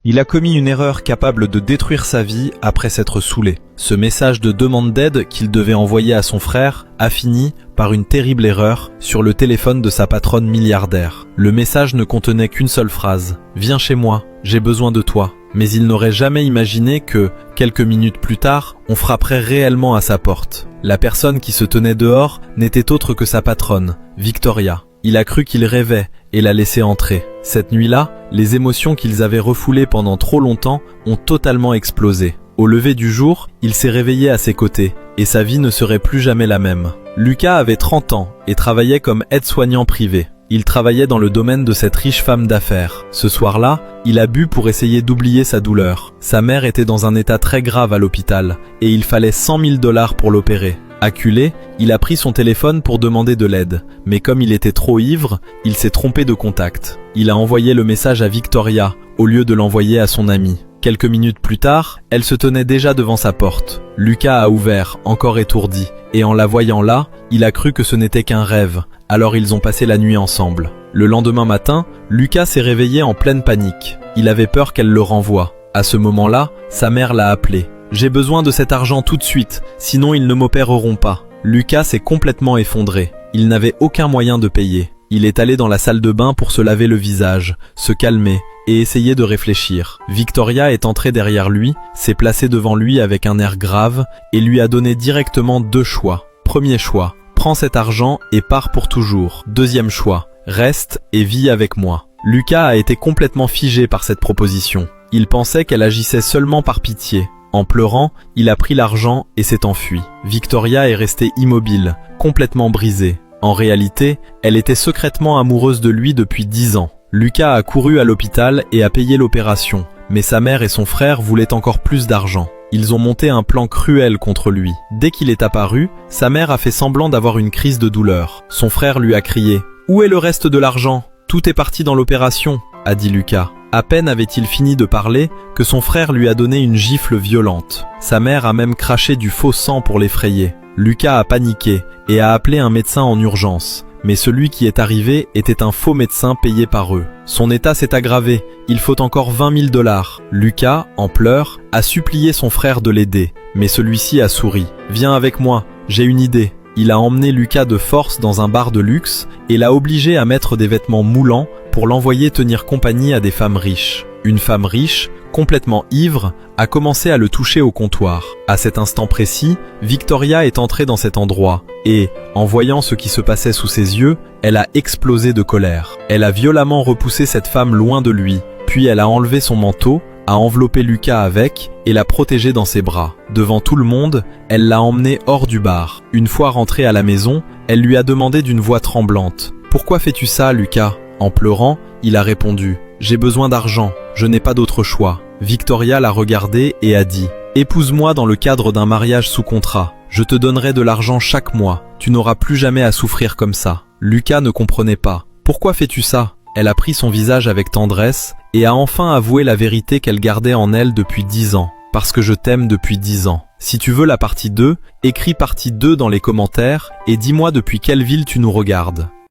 Il a commis une erreur capable de détruire sa vie après s'être saoulé. Ce message de demande d'aide qu'il devait envoyer à son frère a fini par une terrible erreur sur le téléphone de sa patronne milliardaire. Le message ne contenait qu'une seule phrase. « Viens chez moi, j'ai besoin de toi ». Mais il n'aurait jamais imaginé que, quelques minutes plus tard, on frapperait réellement à sa porte. La personne qui se tenait dehors n'était autre que sa patronne, Victoria. Il a cru qu'il rêvait et l'a laissé entrer. Cette nuit-là, les émotions qu'ils avaient refoulées pendant trop longtemps ont totalement explosé. Au lever du jour, il s'est réveillé à ses côtés et sa vie ne serait plus jamais la même. Lucas avait 30 ans et travaillait comme aide-soignant privé. Il travaillait dans le domaine de cette riche femme d'affaires. Ce soir-là, il a bu pour essayer d'oublier sa douleur. Sa mère était dans un état très grave à l'hôpital et il fallait 100 000 $ pour l'opérer. Acculé, il a pris son téléphone pour demander de l'aide, mais comme il était trop ivre, il s'est trompé de contact. Il a envoyé le message à Victoria, au lieu de l'envoyer à son amie. Quelques minutes plus tard, elle se tenait déjà devant sa porte. Lucas a ouvert, encore étourdi, et en la voyant là, il a cru que ce n'était qu'un rêve, alors ils ont passé la nuit ensemble. Le lendemain matin, Lucas s'est réveillé en pleine panique. Il avait peur qu'elle le renvoie. À ce moment-là, sa mère l'a appelé. « J'ai besoin de cet argent tout de suite, sinon ils ne m'opéreront pas. » Lucas s'est complètement effondré. Il n'avait aucun moyen de payer. Il est allé dans la salle de bain pour se laver le visage, se calmer et essayer de réfléchir. Victoria est entrée derrière lui, s'est placée devant lui avec un air grave et lui a donné directement 2 choix. Premier choix, prends cet argent et pars pour toujours. Deuxième choix, reste et vis avec moi. Lucas a été complètement figé par cette proposition. Il pensait qu'elle agissait seulement par pitié. En pleurant, il a pris l'argent et s'est enfui. Victoria est restée immobile, complètement brisée. En réalité, elle était secrètement amoureuse de lui depuis 10 ans. Lucas a couru à l'hôpital et a payé l'opération, mais sa mère et son frère voulaient encore plus d'argent. Ils ont monté un plan cruel contre lui. Dès qu'il est apparu, sa mère a fait semblant d'avoir une crise de douleur. Son frère lui a crié « Où est le reste de l'argent ? Tout est parti dans l'opération », a dit Lucas. À peine avait-il fini de parler que son frère lui a donné une gifle violente. Sa mère a même craché du faux sang pour l'effrayer. Lucas a paniqué et a appelé un médecin en urgence. Mais celui qui est arrivé était un faux médecin payé par eux. Son état s'est aggravé, il faut encore 20 000 $. Lucas, en pleurs, a supplié son frère de l'aider, mais celui-ci a souri. « Viens avec moi, j'ai une idée ». Il a emmené Lucas de force dans un bar de luxe et l'a obligé à mettre des vêtements moulants pour l'envoyer tenir compagnie à des femmes riches. Une femme riche, complètement ivre, a commencé à le toucher au comptoir. À cet instant précis, Victoria est entrée dans cet endroit et, en voyant ce qui se passait sous ses yeux, elle a explosé de colère. Elle a violemment repoussé cette femme loin de lui, puis elle a enlevé son manteau, a enveloppé Lucas avec et l'a protégé dans ses bras. Devant tout le monde, elle l'a emmené hors du bar. Une fois rentré à la maison, elle lui a demandé d'une voix tremblante « Pourquoi fais-tu ça, Lucas ?» En pleurant, il a répondu « J'ai besoin d'argent, je n'ai pas d'autre choix ». Victoria l'a regardé et a dit « Épouse-moi dans le cadre d'un mariage sous contrat. Je te donnerai de l'argent chaque mois. Tu n'auras plus jamais à souffrir comme ça. » Lucas ne comprenait pas. « Pourquoi fais-tu ça ?» Elle a pris son visage avec tendresse et a enfin avoué la vérité qu'elle gardait en elle depuis 10 ans. « Parce que je t'aime depuis 10 ans. Si tu veux la partie 2, écris partie 2 dans les commentaires et dis-moi depuis quelle ville tu nous regardes.